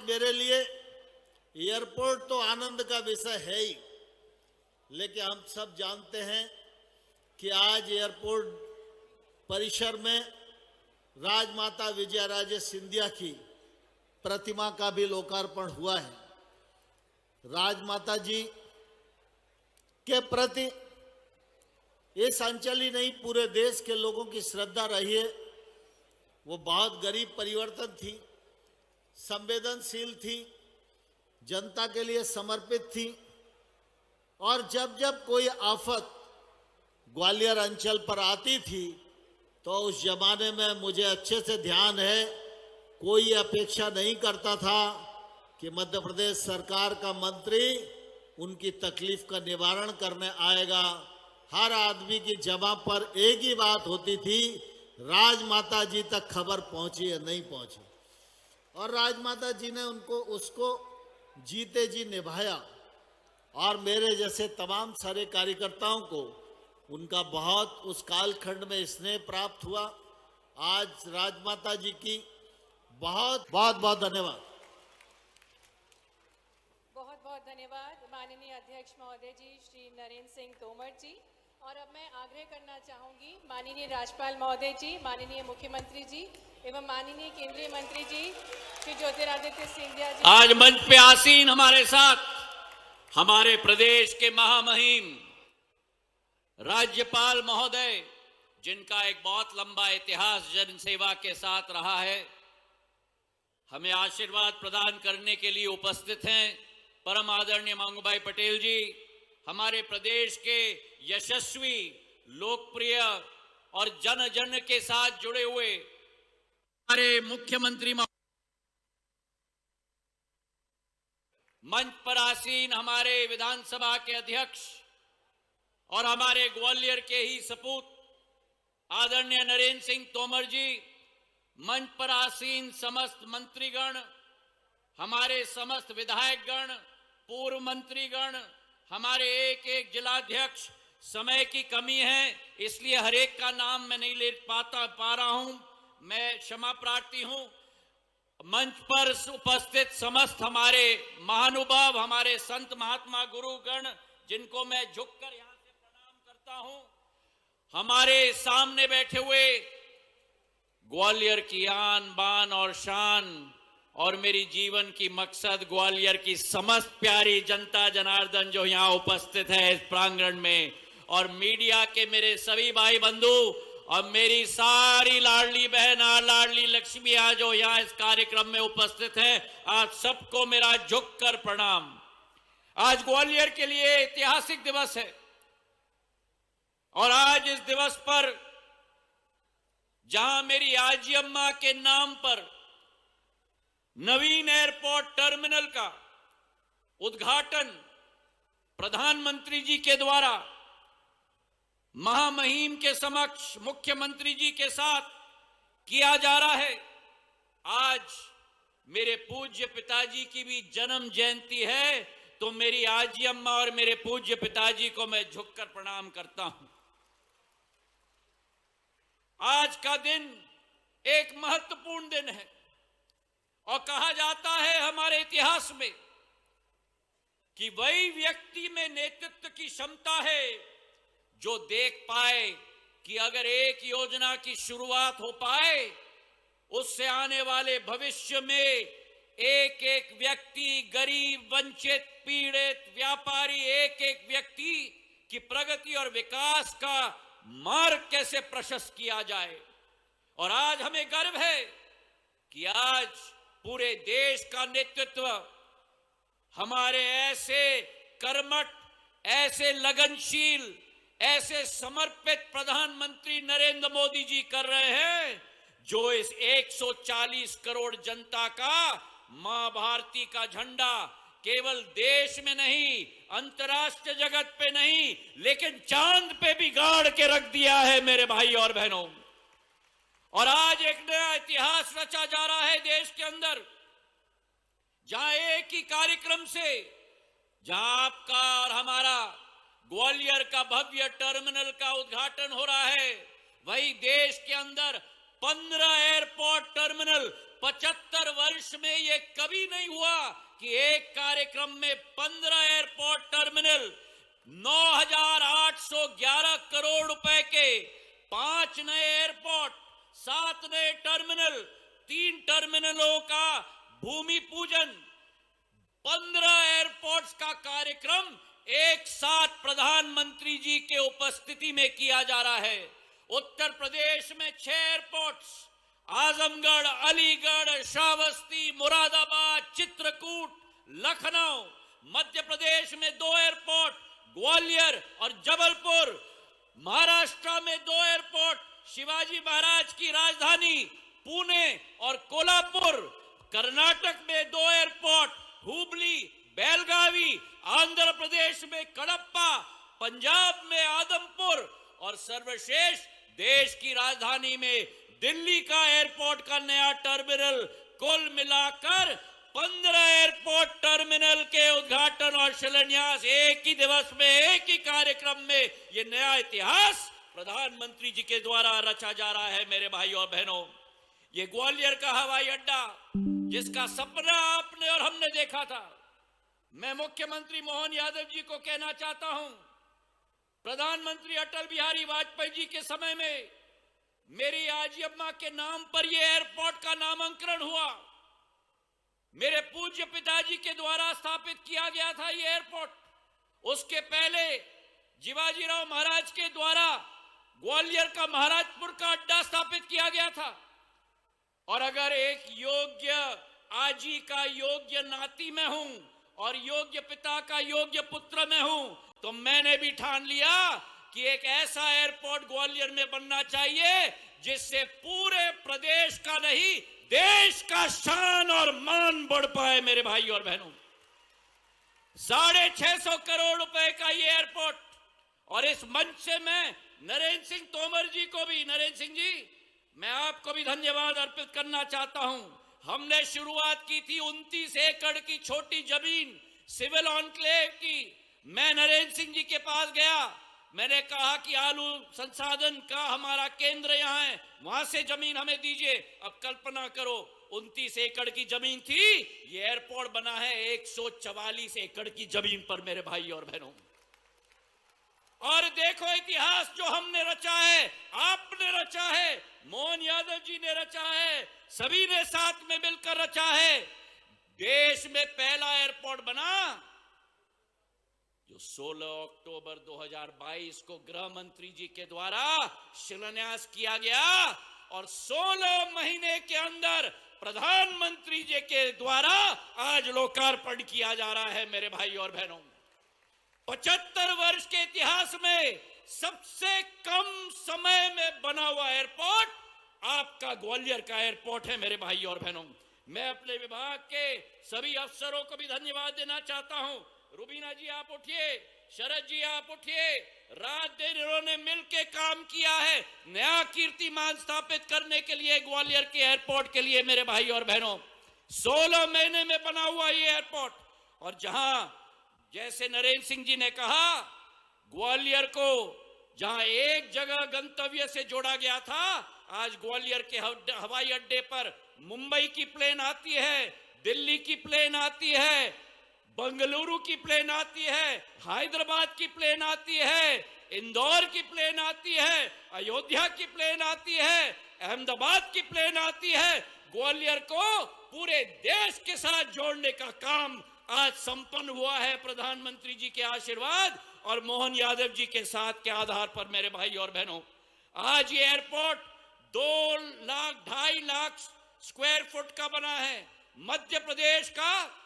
मेरे लिए एयरपोर्ट तो आनंद का विषय है ही, लेकिन हम सब जानते हैं कि आज एयरपोर्ट परिसर में राजमाता विजयाराजे सिंधिया की प्रतिमा का भी लोकार्पण हुआ है। राजमाता जी के प्रति इस अंचल ही नहीं, पूरे देश के लोगों की श्रद्धा रही है। वो बहुत गरीब परिवर्तन थी, संवेदनशील थी, जनता के लिए समर्पित थी, और जब जब कोई आफत ग्वालियर अंचल पर आती थी तो उस जमाने में मुझे अच्छे से ध्यान है, कोई अपेक्षा नहीं करता था कि मध्य प्रदेश सरकार का मंत्री उनकी तकलीफ का निवारण करने आएगा। हर आदमी की जबां पर एक ही बात होती थी, राजमाता जी तक खबर पहुंची या नहीं पहुंची, और राजमाता जी ने उसको जीते जी निभाया। और मेरे जैसे तमाम सारे कार्यकर्ताओं को उनका बहुत उस कालखंड में स्नेह प्राप्त हुआ। आज राजमाता जी की बहुत बहुत बहुत धन्यवाद। बहुत बहुत धन्यवाद माननीय अध्यक्ष महोदय जी श्री नरेंद्र सिंह तोमर जी। और अब मैं आग्रह करना चाहूंगी माननीय राज्यपाल महोदय जी, माननीय मुख्यमंत्री जी एवं माननीय केंद्रीय मंत्री जी श्री ज्योतिरादित्य सिंधिया जी। आज मंच पे आसीन हमारे साथ हमारे प्रदेश के महामहिम राज्यपाल महोदय, जिनका एक बहुत लंबा इतिहास जनसेवा के साथ रहा है, हमें आशीर्वाद प्रदान करने के लिए उपस्थित हैं। परम आदरणीय मांगूभाई पटेल जी, हमारे प्रदेश के यशस्वी, लोकप्रिय और जन जन के साथ जुड़े हुए हमारे मुख्यमंत्री, मंच पर आसीन हमारे विधानसभा के अध्यक्ष और हमारे ग्वालियर के ही सपूत आदरणीय नरेंद्र सिंह तोमर जी, मंच पर आसीन समस्त मंत्रीगण, हमारे समस्त विधायकगण, पूर्व मंत्रीगण, हमारे एक एक जिलाध्यक्ष। समय की कमी है इसलिए हर एक का नाम मैं नहीं ले पा रहा हूं, मैं क्षमा प्रार्थी हूं। मंच पर उपस्थित समस्त हमारे महानुभाव, हमारे संत महात्मा गुरुगण, जिनको मैं झुककर यहां से प्रणाम करता हूं, हमारे सामने बैठे हुए ग्वालियर की आन बान और शान और मेरी जीवन की मकसद ग्वालियर की समस्त प्यारी जनता जनार्दन जो यहाँ उपस्थित है इस प्रांगण में, और मीडिया के मेरे सभी भाई बंधु और मेरी सारी लाडली बहन और लाडली लक्ष्मियां जो यहाँ इस कार्यक्रम में उपस्थित है, आज सबको मेरा झुककर प्रणाम। आज ग्वालियर के लिए ऐतिहासिक दिवस है और आज इस दिवस पर जहां मेरी आजी अम्मा के नाम पर नवीन एयरपोर्ट टर्मिनल का उद्घाटन प्रधानमंत्री जी के द्वारा महामहिम के समक्ष मुख्यमंत्री जी के साथ किया जा रहा है, आज मेरे पूज्य पिताजी की भी जन्म जयंती है, तो मेरी आजी अम्मा और मेरे पूज्य पिताजी को मैं झुककर प्रणाम करता हूं। आज का दिन एक महत्वपूर्ण दिन है और कहा जाता है हमारे इतिहास में कि वही व्यक्ति में नेतृत्व की क्षमता है जो देख पाए कि अगर एक योजना की शुरुआत हो पाए, उससे आने वाले भविष्य में एक एक व्यक्ति, गरीब, वंचित, पीड़ित, व्यापारी, एक एक व्यक्ति की प्रगति और विकास का मार्ग कैसे प्रशस्त किया जाए। और आज हमें गर्व है कि आज पूरे देश का नेतृत्व हमारे ऐसे कर्मठ, ऐसे लगनशील, ऐसे समर्पित प्रधानमंत्री नरेंद्र मोदी जी कर रहे हैं, जो इस 140 करोड़ जनता का मां भारती का झंडा केवल देश में नहीं, अंतर्राष्ट्रीय जगत पे नहीं, लेकिन चांद पे भी गाड़ के रख दिया है मेरे भाई और बहनों। और आज एक नया इतिहास रचा जा रहा है देश के अंदर, जहां एक ही कार्यक्रम से, जहां आपका और हमारा ग्वालियर का भव्य टर्मिनल का उद्घाटन हो रहा है, वही देश के अंदर 15 एयरपोर्ट टर्मिनल 75 वर्ष में ये कभी नहीं हुआ कि एक कार्यक्रम में 15 एयरपोर्ट टर्मिनल 9,811 करोड़ रुपए के 5 नए एयरपोर्ट, 7 नए टर्मिनल, 3 टर्मिनलों का भूमि पूजन, 15 एयरपोर्ट्स का कार्यक्रम एक साथ प्रधानमंत्री जी के उपस्थिति में किया जा रहा है। उत्तर प्रदेश में 6 एयरपोर्ट्स, आजमगढ़, अलीगढ़, श्रावस्ती, मुरादाबाद, चित्रकूट, लखनऊ। मध्य प्रदेश में 2 एयरपोर्ट, ग्वालियर और जबलपुर। महाराष्ट्र में 2 एयरपोर्ट, शिवाजी महाराज की राजधानी पुणे और कोल्हापुर। कर्नाटक में 2 एयरपोर्ट, हुबली, बेलगावी। आंध्र प्रदेश में कडप्पा, पंजाब में आदमपुर और सर्वश्रेष्ठ देश की राजधानी में दिल्ली का एयरपोर्ट का नया टर्मिनल। कुल मिलाकर 15 एयरपोर्ट टर्मिनल के उद्घाटन और शिलान्यास एक ही दिवस में, एक ही कार्यक्रम में। ये नया इतिहास प्रधानमंत्री जी के द्वारा रचा जा रहा है। मेरे भाई और बहनों, ये ग्वालियर का हवाई अड्डा जिसका सपना आपने और हमने देखा था, मैं मुख्यमंत्री मोहन यादव जी को कहना चाहता हूं, प्रधानमंत्री अटल बिहारी वाजपेयी जी के समय में मेरी आजी अम्मा के नाम पर यह एयरपोर्ट का नामांकन हुआ। मेरे पूज्य पिताजी के द्वारा स्थापित किया गया था यह एयरपोर्ट। उसके पहले शिवाजीराव महाराज के द्वारा ग्वालियर का महाराजपुर का अड्डा स्थापित किया गया था। और अगर एक योग्य आजी का योग्य नाती मैं हूं और योग्य पिता का योग्य पुत्र मैं हूं, तो मैंने भी ठान लिया कि एक ऐसा एयरपोर्ट ग्वालियर में बनना चाहिए जिससे पूरे प्रदेश का नहीं, देश का शान और मान बढ़ पाए। मेरे भाई और बहनों, 650 करोड़ रुपए का ये एयरपोर्ट। और इस मंच से मैं नरेंद्र सिंह तोमर जी को भी, नरेंद्र सिंह जी, मैं आपको भी धन्यवाद अर्पित करना चाहता हूं। हमने शुरुआत की थी 29 एकड़ की छोटी जमीन सिविल ऑनक्लेव की। मैं नरेंद्र सिंह जी के पास गया, मैंने कहा कि आलू संसाधन का हमारा केंद्र यहां है, वहां से जमीन हमें दीजिए। अब कल्पना करो, 29 एकड़ की जमीन थी, ये एयरपोर्ट बना है 144 एकड़ की जमीन पर। मेरे भाई और बहनों, और देखो इतिहास जो हमने रचा है, आपने रचा है, मोहन यादव जी ने रचा है, सभी ने साथ में मिलकर रचा है। देश में पहला एयरपोर्ट बना जो 16 अक्टूबर 2022 को गृह मंत्री जी के द्वारा शिलान्यास किया गया और 16 महीने के अंदर प्रधानमंत्री जी के द्वारा आज लोकार्पण किया जा रहा है। मेरे भाई और बहनों, 75 वर्ष के इतिहास में सबसे कम समय में बना हुआ एयरपोर्ट आपका ग्वालियर का एयरपोर्ट है। मेरे भाई और बहनों, मैं अपने विभाग के सभी अफसरों को भी धन्यवाद देना चाहता हूं। रुबीना जी आप उठिए, शरद जी आप उठिए, रात दिन इन्होंने मिलकर काम किया है नया कीर्तिमान स्थापित करने के लिए ग्वालियर के एयरपोर्ट के लिए। मेरे भाई और बहनों, 16 महीने में बना हुआ ये एयरपोर्ट। और जहां जैसे नरेंद्र सिंह जी ने कहा, ग्वालियर को जहां एक जगह गंतव्य से जोड़ा गया था, आज ग्वालियर के हवाई अड्डे पर मुंबई की प्लेन आती है, दिल्ली की प्लेन आती है, बंगलुरु की प्लेन आती है, हैदराबाद की प्लेन आती है, इंदौर की प्लेन आती है, अयोध्या की प्लेन आती है, अहमदाबाद की प्लेन आती है। ग्वालियर को पूरे देश के साथ जोड़ने का काम आज संपन्न हुआ है प्रधानमंत्री जी के आशीर्वाद और मोहन यादव जी के साथ के आधार पर। मेरे भाई और बहनों, आज ये एयरपोर्ट 2,00,000 2.5 लाख स्क्वायर फुट का बना है। मध्य प्रदेश का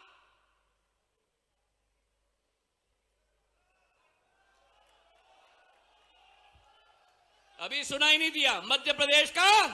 अभी सुनाई नहीं दिया, मध्य प्रदेश का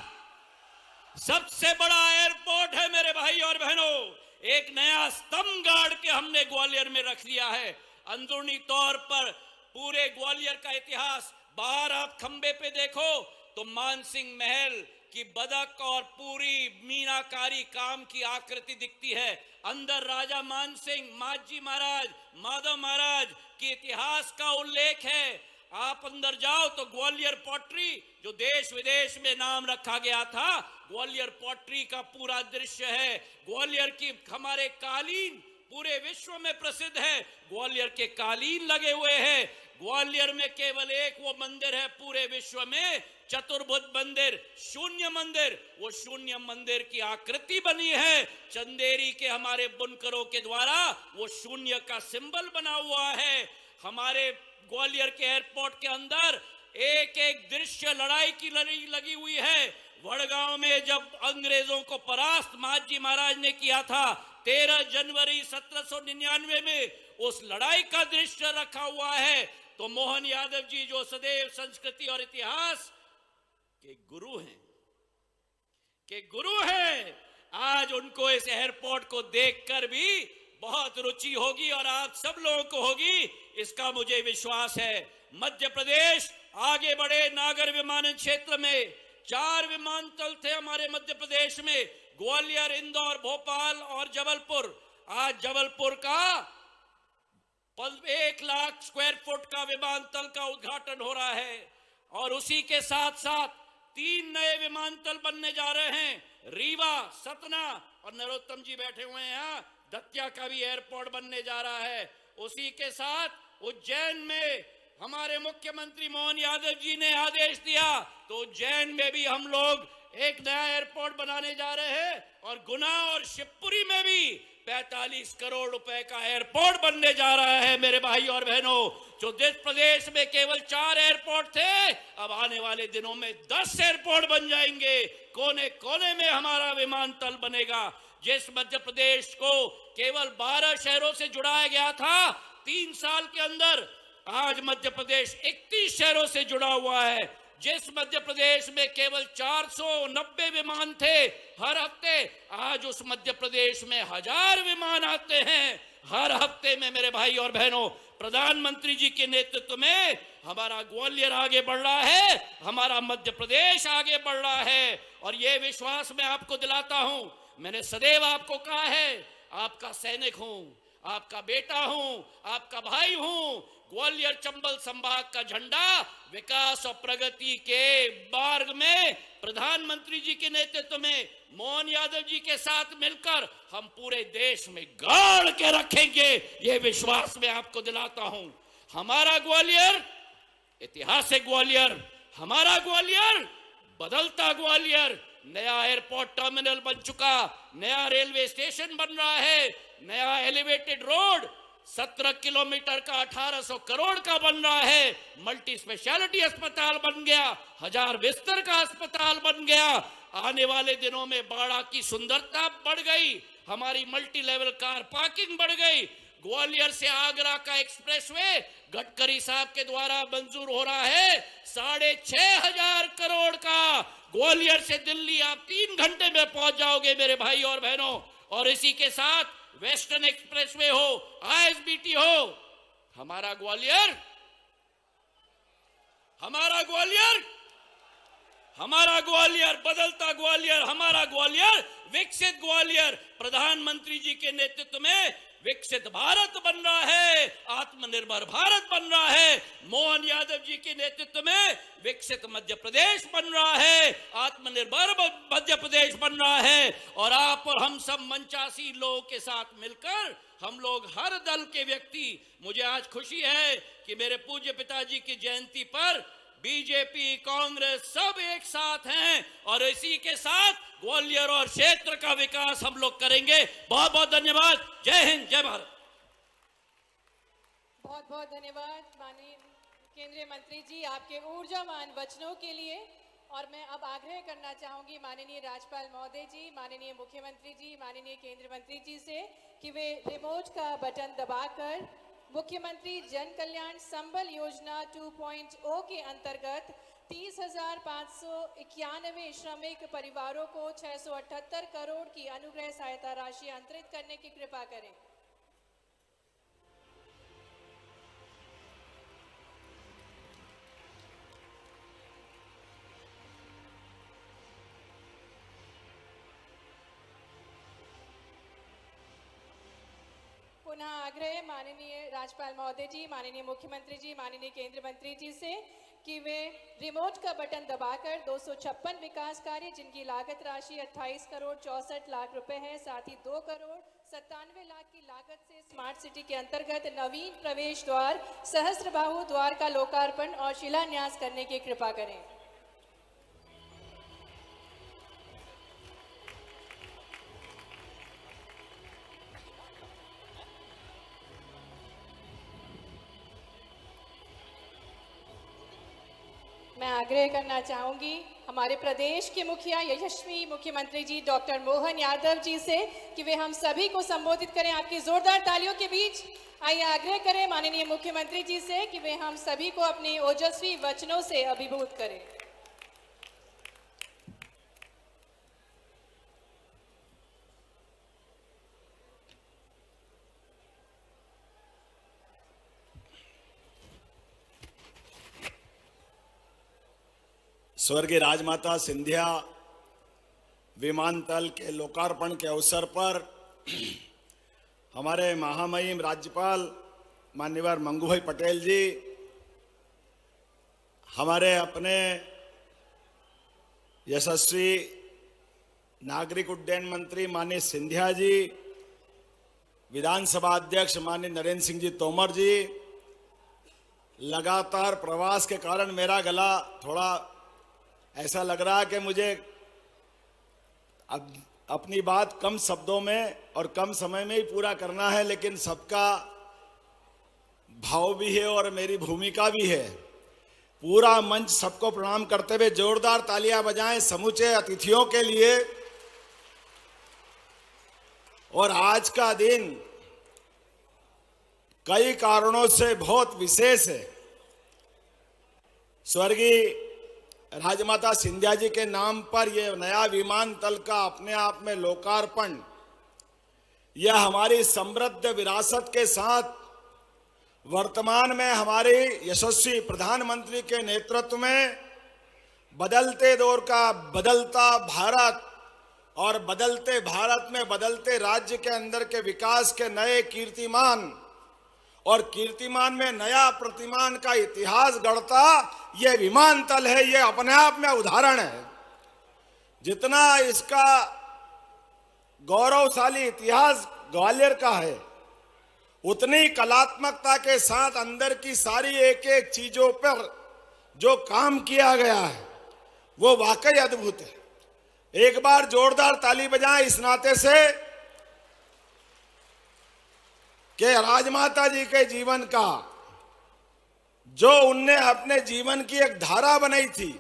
सबसे बड़ा एयरपोर्ट है। मेरे भाई और बहनों, एक नया स्तंभ गाड़ के हमने ग्वालियर में रख दिया है। अंदरूनी तौर पर पूरे ग्वालियर का इतिहास, बाहर आप खंबे पे देखो तो मानसिंह महल की बदक और पूरी मीनाकारी काम की आकृति दिखती है। अंदर राजा मानसिंह, माजी महाराज, माधव महाराज के इतिहास का उल्लेख है। आप अंदर जाओ तो ग्वालियर पॉटरी, जो देश विदेश में नाम रखा गया था, ग्वालियर पॉटरी का पूरा दृश्य है। ग्वालियर की हमारे कालीन पूरे विश्व में प्रसिद्ध है, ग्वालियर के कालीन लगे हुए हैं। ग्वालियर में केवल एक वो मंदिर है पूरे विश्व में, चतुर्भुज मंदिर, शून्य मंदिर। वो शून्य मंदिर की आकृति बनी है चंदेरी के हमारे बुनकरों के द्वारा, वो शून्य का सिंबल बना हुआ है। हमारे ग्वालियर के एयरपोर्ट के अंदर एक एक दृश्य लड़ाई की लगी हुई है। वडगांव में जब अंग्रेजों को परास्त महाजी महाराज ने किया था 13 जनवरी 1799 में, उस लड़ाई का दृश्य रखा हुआ है। तो मोहन यादव जी जो सदैव संस्कृति और इतिहास के गुरु हैं, आज उनको इस एयरपोर्ट को देखकर भी बहुत रुचि होगी और आप सब लोगों को होगी, इसका मुझे विश्वास है। मध्य प्रदेश आगे बढ़े। नागर विमानन क्षेत्र में 4 विमानतल थे हमारे मध्य प्रदेश में, ग्वालियर, इंदौर, भोपाल और जबलपुर। आज जबलपुर का 1 लाख स्क्वायर फुट का विमानतल का उद्घाटन हो रहा है और उसी के साथ साथ 3 नए विमानतल बनने जा रहे हैं। रीवा, सतना और नरोत्तम जी बैठे हुए हैं यहाँ, दतिया का भी एयरपोर्ट बनने जा रहा है। उसी के साथ उज्जैन में हमारे मुख्यमंत्री मोहन यादव जी ने आदेश दिया तो उज्जैन में भी हम लोग एक नया एयरपोर्ट बनाने जा रहे हैं और गुना और शिवपुरी में भी 45 करोड़ रुपए का एयरपोर्ट बनने जा रहा है। मेरे भाई और बहनों, जो देश प्रदेश में केवल 4 एयरपोर्ट थे, अब आने वाले दिनों में 10 एयरपोर्ट बन जाएंगे। कोने कोने में हमारा विमानतल बनेगा। जिस मध्य प्रदेश को केवल 12 शहरों से जुड़ाया गया था 3 साल के अंदर, आज मध्य प्रदेश 31 शहरों से जुड़ा हुआ है। जिस मध्य प्रदेश में केवल 490 विमान थे हर हफ्ते, आज उस मध्य प्रदेश में 1000 विमान आते हैं हर हफ्ते में। मेरे भाई और बहनों, प्रधानमंत्री जी के नेतृत्व में हमारा ग्वालियर आगे बढ़ रहा है, हमारा मध्य प्रदेश आगे बढ़ रहा है। और यह विश्वास मैं आपको दिलाता हूं, मैंने सदैव आपको कहा है, आपका सैनिक हूं, आपका बेटा हूं, आपका भाई हूं। ग्वालियर चंबल संभाग का झंडा विकास और प्रगति के मार्ग में प्रधानमंत्री जी के नेतृत्व में मोहन यादव जी के साथ मिलकर हम पूरे देश में गाड़ के रखेंगे, ये विश्वास मैं आपको दिलाता हूं। हमारा ग्वालियर ऐतिहासिक ग्वालियर, हमारा ग्वालियर बदलता ग्वालियर। नया एयरपोर्ट टर्मिनल बन चुका, नया रेलवे स्टेशन बन रहा है, नया एलिवेटेड रोड 17 किलोमीटर का 1800 करोड़ का बन रहा है, मल्टी स्पेशलिटी अस्पताल बन गया, 1000 बिस्तर का अस्पताल बन गया। आने वाले दिनों में बाड़ा की सुंदरता बढ़ गई, हमारी मल्टी लेवल कार पार्किंग बढ़ गई। ग्वालियर से आगरा का एक्सप्रेसवे गडकरी साहब के द्वारा मंजूर हो रहा है 6500 करोड़ का। ग्वालियर से दिल्ली आप 3 घंटे में पहुंच जाओगे मेरे भाई और बहनों। और इसी के साथ वेस्टर्न एक्सप्रेसवे हो, आईएसबीटी हो, हमारा ग्वालियर, हमारा ग्वालियर, हमारा ग्वालियर बदलता ग्वालियर, हमारा ग्वालियर विकसित ग्वालियर। प्रधानमंत्री जी के नेतृत्व में विकसित भारत बन रहा है, आत्मनिर्भर भारत बन रहा है। मोहन यादव जी के नेतृत्व में विकसित मध्य प्रदेश बन रहा है, आत्मनिर्भर मध्य प्रदेश बन रहा है। और आप और हम सब मंचासी लोगों के साथ मिलकर हम लोग हर दल के व्यक्ति, मुझे आज खुशी है कि मेरे पूज्य पिताजी की जयंती पर बीजेपी, कांग्रेस सब एक साथ हैं और इसी के साथ ग्वालियर और क्षेत्र का विकास हम लोग करेंगे। बहुत बहुत धन्यवाद। जय हिंद, जय भारत। बहुत बहुत धन्यवाद माननीय केंद्रीय मंत्री जी आपके ऊर्जावान वचनों के लिए। और मैं अब आग्रह करना चाहूंगी माननीय राज्यपाल महोदय जी, माननीय मुख्यमंत्री जी, माननीय केंद्रीय मंत्री जी से कि वे रिमोट का बटन दबाकर मुख्यमंत्री जन कल्याण संबल योजना 2.0 के अंतर्गत 30,591 श्रमिक परिवारों को 678 करोड़ की अनुग्रह सहायता राशि अंतरित करने की कृपा करें। पुनः आग्रह माननीय राज्यपाल महोदय जी, माननीय मुख्यमंत्री जी, माननीय केंद्रीय मंत्री जी से कि वे रिमोट का बटन दबाकर 256 विकास कार्य जिनकी लागत राशि 28 करोड़ 64 लाख रुपए है, साथ ही 2 करोड़ 97 लाख की लागत से स्मार्ट सिटी के अंतर्गत नवीन प्रवेश द्वार सहस्त्रबाहु द्वार का लोकार्पण और शिलान्यास करने की कृपा करें। मैं आग्रह करना चाहूंगी हमारे प्रदेश के मुखिया यशस्वी मुख्यमंत्री जी डॉक्टर मोहन यादव जी से कि वे हम सभी को संबोधित करें आपकी जोरदार तालियों के बीच। आइए आग्रह करें माननीय मुख्यमंत्री जी से कि वे हम सभी को अपने ओजस्वी वचनों से अभिभूत करें। स्वर्गीय राजमाता सिंधिया विमानतल के लोकार्पण के अवसर पर हमारे महामहिम राज्यपाल माननीय मंगू भाई पटेल जी, हमारे अपने यशस्वी नागरिक उड्डयन मंत्री माननीय सिंधिया जी, विधानसभा अध्यक्ष माननीय नरेंद्र सिंह जी तोमर जी, लगातार प्रवास के कारण मेरा गला थोड़ा ऐसा लग रहा है कि मुझे अब अपनी बात कम शब्दों में और कम समय में ही पूरा करना है, लेकिन सबका भाव भी है और मेरी भूमिका भी है। पूरा मंच सबको प्रणाम करते हुए जोरदार तालियां बजाएं समूचे अतिथियों के लिए। और आज का दिन कई कारणों से बहुत विशेष है। स्वर्गीय राजमाता सिंधिया जी के नाम पर यह नया विमानतल का अपने आप में लोकार्पण, यह हमारी समृद्ध विरासत के साथ वर्तमान में हमारे यशस्वी प्रधानमंत्री के नेतृत्व में बदलते दौर का बदलता भारत और बदलते भारत में बदलते राज्य के अंदर के विकास के नए कीर्तिमान और कीर्तिमान में नया प्रतिमान का इतिहास गढ़ता यह विमानतल है। यह अपने आप में उदाहरण है। जितना इसका गौरवशाली इतिहास ग्वालियर का है, उतनी कलात्मकता के साथ अंदर की सारी एक एक चीजों पर जो काम किया गया है वो वाकई अद्भुत है। एक बार जोरदार ताली बजाएं इस नाते से कि राजमाता जी के जीवन का जो उनने अपने जीवन की एक धारा बनाई थी,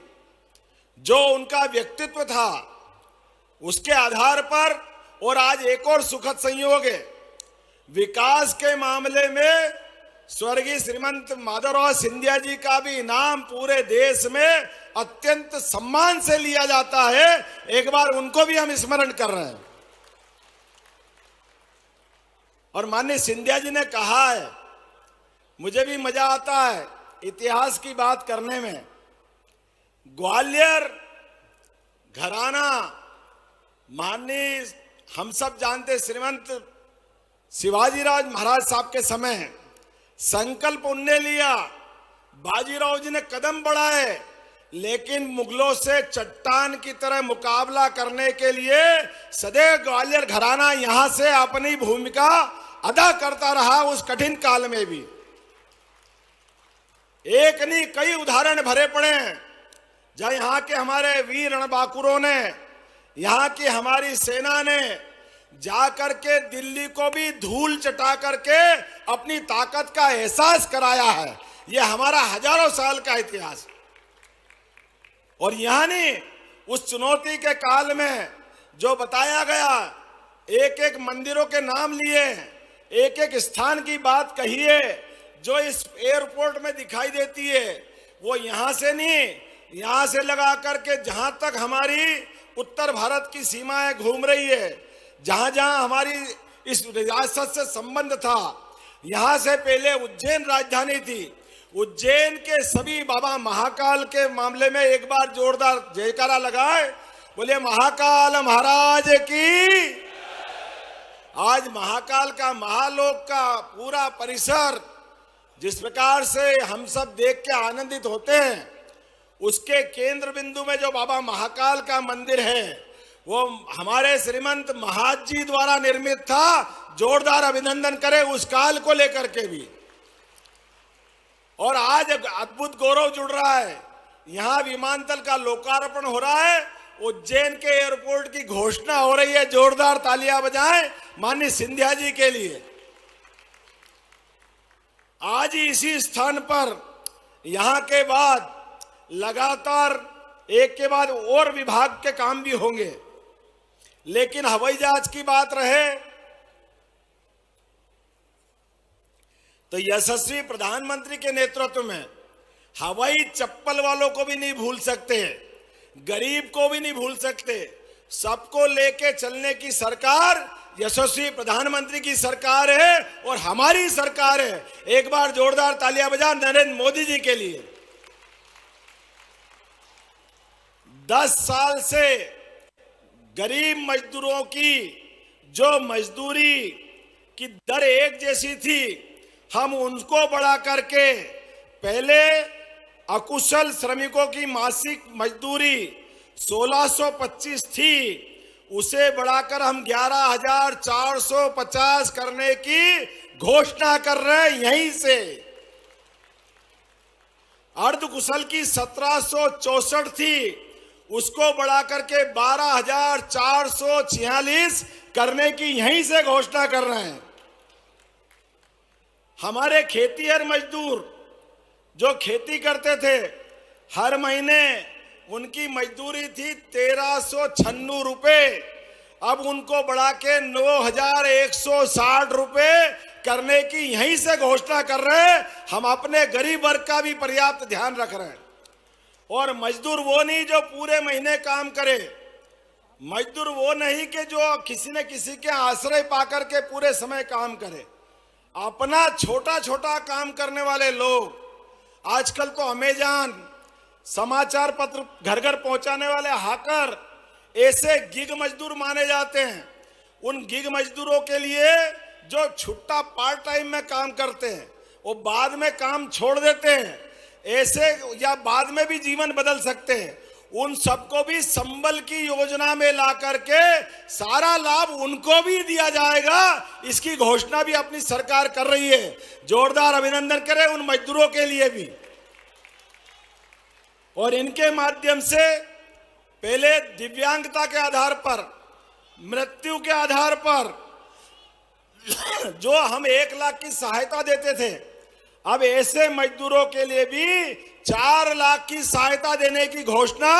जो उनका व्यक्तित्व था, उसके आधार पर और आज एक और सुखद संयोग है, विकास के मामले में स्वर्गीय श्रीमंत माधवराव सिंधिया जी का भी इनाम पूरे देश में अत्यंत सम्मान से लिया जाता है। एक बार उनको भी हम स्मरण कर रहे हैं। और माननीय सिंधिया जी ने कहा है, मुझे भी मजा आता है इतिहास की बात करने में। ग्वालियर घराना माननीय हम सब जानते श्रीमंत शिवाजीराज महाराज साहब के समय संकल्प उनने लिया, बाजीराव जी ने कदम बढ़ाए, लेकिन मुगलों से चट्टान की तरह मुकाबला करने के लिए सदैव ग्वालियर घराना यहां से अपनी भूमिका अदा करता रहा। उस कठिन काल में भी एक नहीं कई उदाहरण भरे पड़े हैं जहां यहाँ के हमारे वीर रणबांकुरों ने, यहाँ की हमारी सेना ने जाकर के दिल्ली को भी धूल चटा करके अपनी ताकत का एहसास कराया है। यह हमारा हजारों साल का इतिहास। और यहाँ नहीं उस चुनौती के काल में जो बताया गया, एक एक मंदिरों के नाम लिए, एक एक स्थान की बात कही है जो इस एयरपोर्ट में दिखाई देती है, वो यहाँ से नहीं, यहाँ से लगा करके जहां तक हमारी उत्तर भारत की सीमाएं घूम रही है, जहां जहां हमारी इस रियासत से संबंध था, यहां से पहले उज्जैन राजधानी थी। उज्जैन के सभी बाबा महाकाल के मामले में एक बार जोरदार जयकारा लगाए, बोले महाकाल महाराज की। आज महाकाल का, महालोक का पूरा परिसर जिस प्रकार से हम सब देख के आनंदित होते हैं, उसके केंद्र बिंदु में जो बाबा महाकाल का मंदिर है वो हमारे श्रीमंत महाज जी द्वारा निर्मित था। जोरदार अभिनंदन करें उस काल को लेकर के भी। और आज अद्भुत गौरव जुड़ रहा है, यहां विमानतल का लोकार्पण हो रहा है, उज्जैन के एयरपोर्ट की घोषणा हो रही है। जोरदार तालियां बजाएं माननीय सिंधिया जी के लिए। आज ही इसी स्थान पर यहां के बाद लगातार एक के बाद और विभाग के काम भी होंगे, लेकिन हवाई जहाज की बात रहे तो यशस्वी प्रधानमंत्री के नेतृत्व में हवाई चप्पल वालों को भी नहीं भूल सकते, गरीब को भी नहीं भूल सकते। सबको लेके चलने की सरकार यशस्वी प्रधानमंत्री की सरकार है और हमारी सरकार है। एक बार जोरदार तालियां बजा नरेंद्र मोदी जी के लिए। 10 साल से गरीब मजदूरों की जो मजदूरी की दर एक जैसी थी, हम उनको बढ़ा करके पहले अकुशल श्रमिकों की मासिक मजदूरी 1625 थी, उसे बढ़ाकर हम 11,450 करने की घोषणा कर रहे हैं यहीं से। अर्धकुशल की 1764 थी, उसको बढ़ाकर के 12,446 करने की यहीं से घोषणा कर रहे हैं। हमारे खेतीहर मजदूर जो खेती करते थे, हर महीने उनकी मजदूरी थी 1396 रुपए, अब उनको बढ़ा के 9,160 रुपए करने की यहीं से घोषणा कर रहे हैं। हम अपने गरीब वर्ग का भी पर्याप्त ध्यान रख रहे हैं। और मजदूर वो नहीं जो पूरे महीने काम करे, मजदूर वो नहीं कि जो किसी न किसी के आश्रय पाकर के पूरे समय काम करे। अपना छोटा छोटा काम करने वाले लोग, आजकल तो अमेज़न, समाचार पत्र घर घर पहुंचाने वाले हाकर, ऐसे गिग मजदूर माने जाते हैं। उन गिग मजदूरों के लिए जो छुट्टा पार्ट टाइम में काम करते हैं, वो बाद में काम छोड़ देते हैं, ऐसे या बाद में भी जीवन बदल सकते हैं, उन सबको भी संबल की योजना में ला करके सारा लाभ उनको भी दिया जाएगा। इसकी घोषणा भी अपनी सरकार कर रही है। जोरदार अभिनंदन करें उन मजदूरों के लिए भी। और इनके माध्यम से पहले दिव्यांगता के आधार पर, मृत्यु के आधार पर जो हम 1 लाख की सहायता देते थे, अब ऐसे मजदूरों के लिए भी 4 लाख की सहायता देने की घोषणा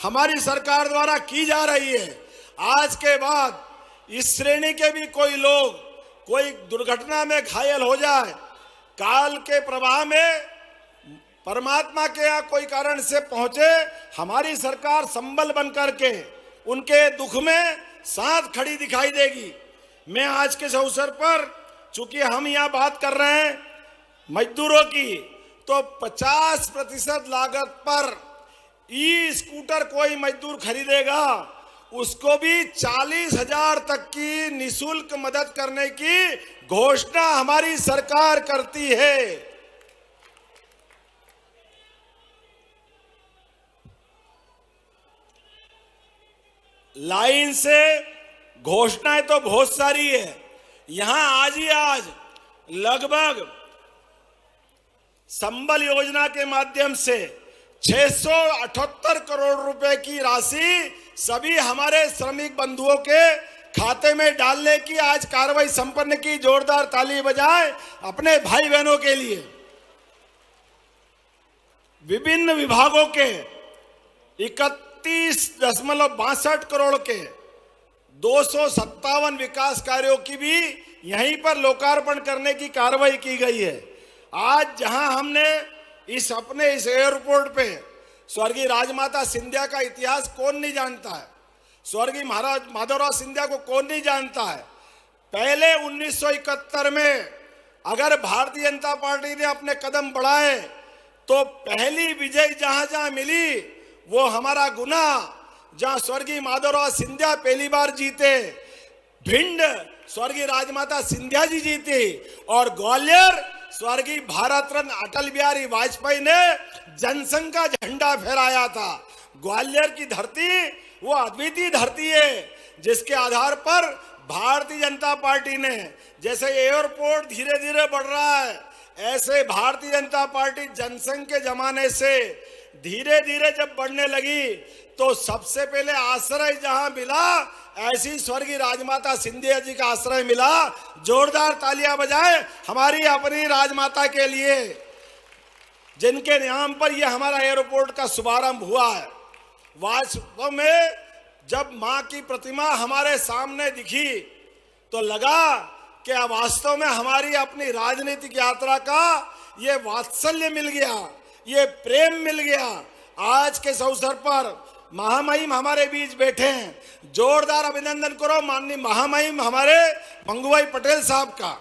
हमारी सरकार द्वारा की जा रही है। आज के बाद इस श्रेणी के भी कोई लोग कोई दुर्घटना में घायल हो जाए, काल के प्रवाह में परमात्मा के यहाँ कोई कारण से पहुंचे, हमारी सरकार संबल बन करके उनके दुख में साथ खड़ी दिखाई देगी। मैं आज के इस अवसर पर, चूंकि हम यहाँ बात कर रहे हैं मजदूरों की, तो 50% लागत पर ई स्कूटर कोई मजदूर खरीदेगा, उसको भी 40,000 तक की निशुल्क मदद करने की घोषणा हमारी सरकार करती है। लाइन से घोषणाएं तो बहुत सारी है। यहां आज ही आज लगभग संबल योजना के माध्यम से 678 करोड़ रुपए की राशि सभी हमारे श्रमिक बंधुओं के खाते में डालने की आज कार्रवाई संपन्न की। जोरदार ताली बजाएं अपने भाई बहनों के लिए। विभिन्न विभागों के 31.62 करोड़ के 257 विकास कार्यों की भी यहीं पर लोकार्पण करने की कार्रवाई की गई है। आज जहां हमने इस एयरपोर्ट पे स्वर्गीय राजमाता सिंधिया का इतिहास कौन नहीं जानता है, स्वर्गीय महाराज माधवराव सिंधिया को कौन नहीं जानता है। पहले 1971 में अगर भारतीय जनता पार्टी ने अपने कदम बढ़ाए तो पहली विजय जहां जहां मिली वो हमारा गुना, जहां स्वर्गीय माधवराव सिंधिया पहली बार जीते। भिंड स्वर्गीय राजमाता सिंधिया जी जीती और ग्वालियर स्वर्गीय भारत रत्न अटल बिहारी वाजपेयी ने जनसंघ का झंडा फहराया था। ग्वालियर की धरती वो अद्वितीय धरती है जिसके आधार पर भारतीय जनता पार्टी ने, जैसे एयरपोर्ट धीरे धीरे बढ़ रहा है, ऐसे भारतीय जनता पार्टी जनसंघ के जमाने से धीरे धीरे जब बढ़ने लगी तो सबसे पहले आश्रय जहां मिला, ऐसी स्वर्गीय राजमाता सिंधिया जी का आश्रय मिला। जोरदार तालियां बजाएं हमारी अपनी राजमाता के लिए, जिनके नाम पर यह हमारा एयरपोर्ट का शुभारंभ हुआ है। वास्तव में जब मां की प्रतिमा हमारे सामने दिखी तो लगा कि वास्तव में हमारी अपनी राजनीतिक यात्रा का ये वात्सल्य मिल गया, ये प्रेम मिल गया। आज के इस अवसर पर महामहिम हमारे बीच बैठे हैं। जोरदार अभिनंदन करो माननीय महामहिम हमारे मंगूभाई पटेल साहब का,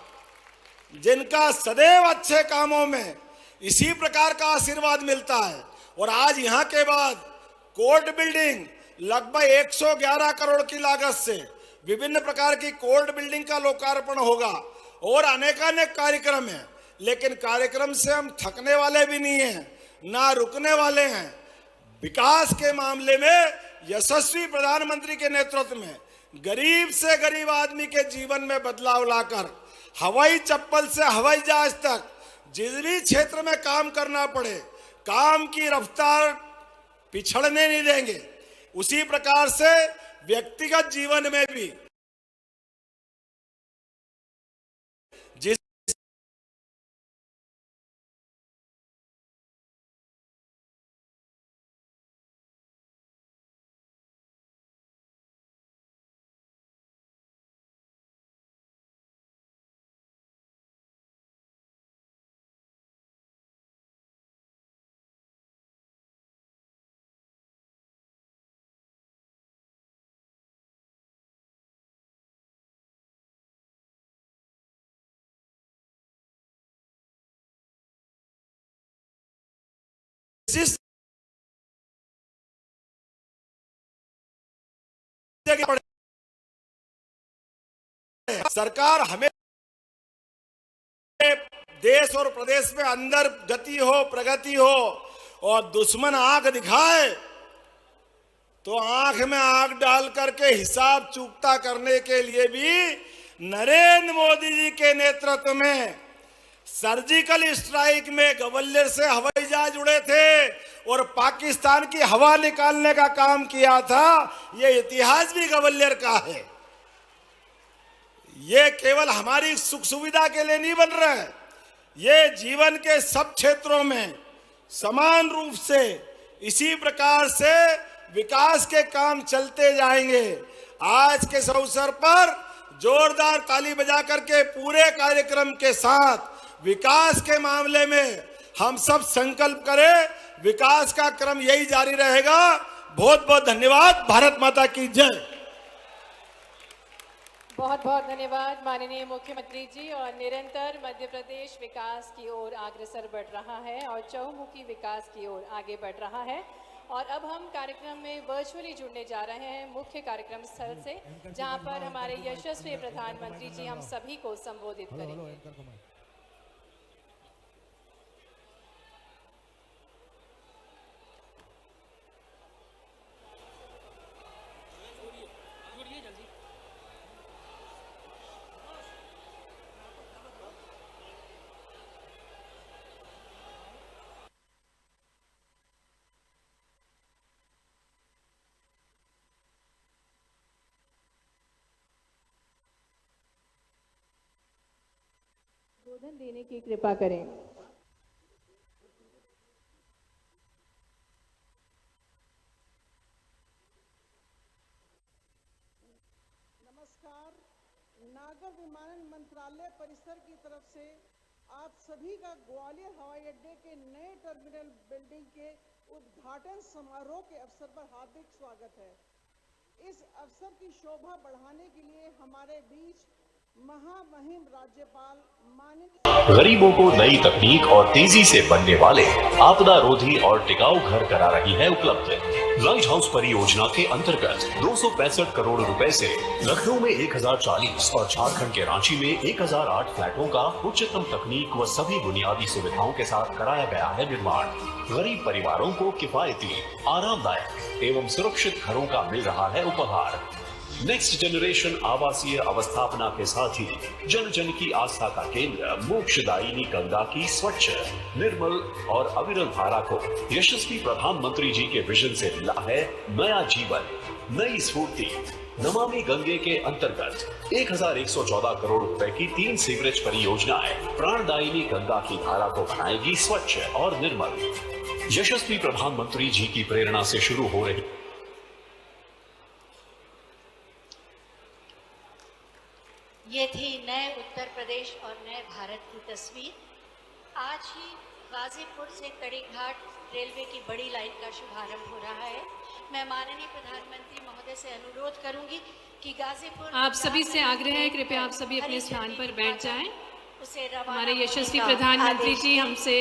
जिनका सदैव अच्छे कामों में इसी प्रकार का आशीर्वाद मिलता है। और आज यहाँ के बाद कोर्ट बिल्डिंग लगभग 111 करोड़ की लागत से विभिन्न प्रकार की कोर्ट बिल्डिंग का लोकार्पण होगा और अनेकानेक कार्यक्रम है। लेकिन कार्यक्रम से हम थकने वाले भी नहीं हैं, ना रुकने वाले हैं। विकास के मामले में यशस्वी प्रधानमंत्री के नेतृत्व में गरीब से गरीब आदमी के जीवन में बदलाव लाकर हवाई चप्पल से हवाई जहाज तक जिस भी क्षेत्र में काम करना पड़े, काम की रफ्तार पिछड़ने नहीं देंगे। उसी प्रकार से व्यक्तिगत जीवन में भी जिस सरकार हमें देश और प्रदेश में अंदर गति हो, प्रगति हो, और दुश्मन आंख दिखाए तो आंख में आंख डाल करके हिसाब चुकता करने के लिए भी नरेंद्र मोदी जी के नेतृत्व में सर्जिकल स्ट्राइक में ग्वालियर से हवाई जहाज उड़े थे और पाकिस्तान की हवा निकालने का काम किया था। ये इतिहास भी ग्वालियर का है। ये केवल हमारी सुख सुविधा के लिए नहीं बन रहा है, ये जीवन के सब क्षेत्रों में समान रूप से इसी प्रकार से विकास के काम चलते जाएंगे। आज के इस अवसर पर जोरदार ताली बजा करके पूरे कार्यक्रम के साथ विकास के मामले में हम सब संकल्प करें। विकास का क्रम यही जारी रहेगा। बहुत बहुत धन्यवाद। भारत माता की जय। बहुत बहुत धन्यवाद माननीय मुख्यमंत्री जी। और निरंतर मध्य प्रदेश विकास की ओर अग्रसर बढ़ रहा है और चहुमुखी विकास की ओर आगे बढ़ रहा है। और अब हम कार्यक्रम में वर्चुअली जुड़ने जा रहे हैं मुख्य कार्यक्रम स्थल से, जहां पर हमारे यशस्वी प्रधानमंत्री जी हम सभी को संबोधित करेंगे। संबोधन देने की कृपा करें। नमस्कार। नागर विमानन मंत्रालय परिसर की तरफ से आप सभी का ग्वालियर हवाई अड्डे के नए टर्मिनल बिल्डिंग के उद्घाटन समारोह के अवसर पर हार्दिक स्वागत है। इस अवसर की शोभा बढ़ाने के लिए हमारे बीच महामहिम राज्यपाल माननीय गरीबों को नई तकनीक और तेजी से बनने वाले आपदा रोधी और टिकाऊ घर करा रही है उपलब्ध। लाइट हाउस परियोजना के अंतर्गत 265 करोड़ रुपए से लखनऊ में 1040 और झारखंड के रांची में 1008 फ्लैटों का उच्चतम तकनीक व सभी बुनियादी सुविधाओं के साथ कराया गया है निर्माण। गरीब परिवारों को किफायती, आरामदायक एवं सुरक्षित घरों का मिल रहा है उपहार। नेक्स्ट जनरेशन आवासीय अवस्थापना के साथ ही जन जन की आस्था का केंद्र मोक्षदायिनी गंगा की स्वच्छ, निर्मल और अविरल धारा को यशस्वी प्रधानमंत्री जी के विजन से मिला है नया जीवन, नई स्फूर्ति। नमामि गंगे के अंतर्गत 1114 करोड़ रुपए की 3 सीवरेज परियोजनाएं प्राणदायिनी गंगा की धारा को बनाएगी स्वच्छ और निर्मल। यशस्वी प्रधानमंत्री जी की प्रेरणा से शुरू हो रही ये थी नए उत्तर प्रदेश और नए भारत की तस्वीर। आज ही गाजीपुर से कड़ीघाट रेलवे की बड़ी लाइन का शुभारंभ हो रहा है। मैं माननीय प्रधानमंत्री महोदय से अनुरोध करूंगी कि गाजीपुर आप सभी से आग्रह है, कृपया आप सभी अपने स्थान पर बैठ जाएं। उसे रवाना हमारे यशस्वी होने का प्रधानमंत्री आदेश जी दें। हमसे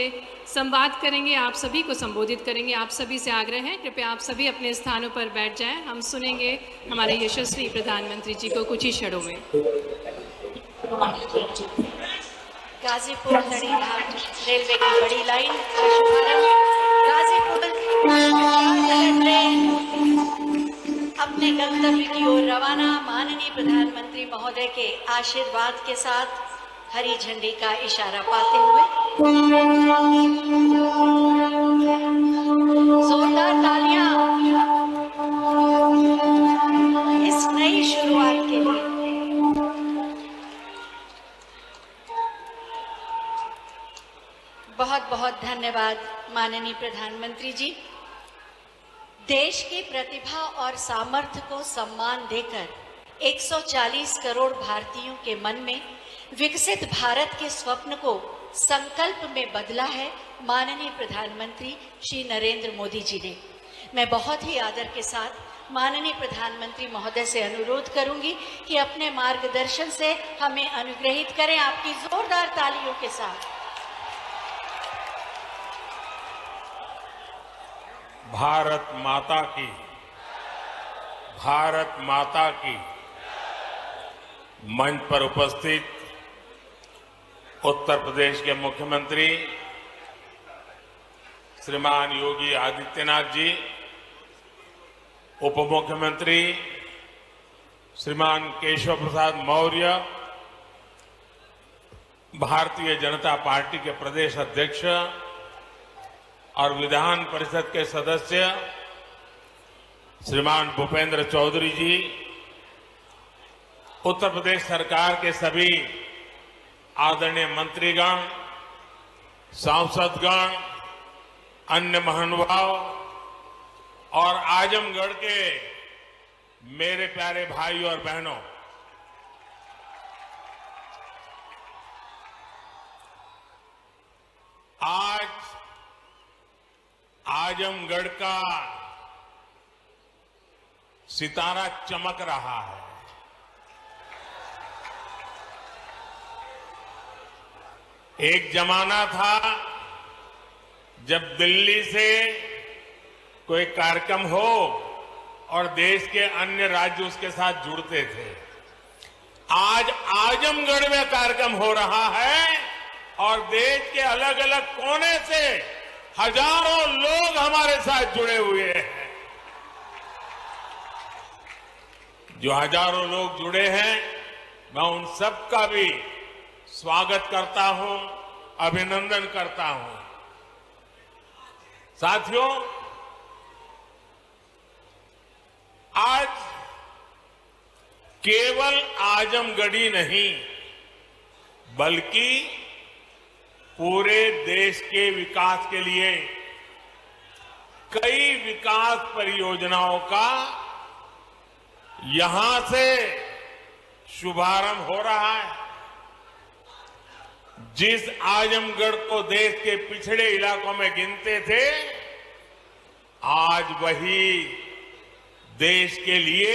संवाद करेंगे, आप सभी को संबोधित करेंगे। आप सभी से आग्रह है, कृपया आप सभी अपने स्थानों पर बैठ जाएं। हम सुनेंगे हमारे यशस्वी प्रधानमंत्री जी को कुछ ही क्षणों में। गाजीपुर कड़ीघाट रेलवे की बड़ी लाइन का शुभारंभ। गाजीपुर ट्रेन अपने गंतव्य की ओर रवाना। माननीय प्रधानमंत्री महोदय के आशीर्वाद के साथ हरी झंडी का इशारा पाते हुए जोरदार तालियां इस नई शुरुआत के लिए। बहुत बहुत धन्यवाद माननीय प्रधानमंत्री जी। देश की प्रतिभा और सामर्थ्य को सम्मान देकर 140 करोड़ भारतीयों के मन में विकसित भारत के स्वप्न को संकल्प में बदला है माननीय प्रधानमंत्री श्री नरेंद्र मोदी जी ने। मैं बहुत ही आदर के साथ माननीय प्रधानमंत्री महोदय से अनुरोध करूंगी कि अपने मार्गदर्शन से हमें अनुग्रहित करें आपकी जोरदार तालियों के साथ। भारत माता की मंच पर उपस्थित उत्तर प्रदेश के मुख्यमंत्री श्रीमान योगी आदित्यनाथ जी, उप मुख्यमंत्री श्रीमान केशव प्रसाद मौर्य, भारतीय जनता पार्टी के प्रदेश अध्यक्ष और विधान परिषद के सदस्य श्रीमान भूपेंद्र चौधरी जी, उत्तर प्रदेश सरकार के सभी आदरणीय मंत्रीगण, सांसदगण, अन्य महानुभाव और आजमगढ़ के मेरे प्यारे भाई और बहनों, आज आजमगढ़ का सितारा चमक रहा है। एक जमाना था जब दिल्ली से कोई कार्यक्रम हो और देश के अन्य राज्य उसके साथ जुड़ते थे। आज आजमगढ़ में कार्यक्रम हो रहा है और देश के अलग अलग कोने से हजारों लोग हमारे साथ जुड़े हुए हैं। जो हजारों लोग जुड़े हैं, मैं उन सबका भी स्वागत करता हूं, अभिनंदन करता हूं। साथियों, आज केवल आजमगढ़ी नहीं बल्कि पूरे देश के विकास के लिए कई विकास परियोजनाओं का यहां से शुभारंभ हो रहा है। जिस आजमगढ़ को देश के पिछड़े इलाकों में गिनते थे, आज वही देश के लिए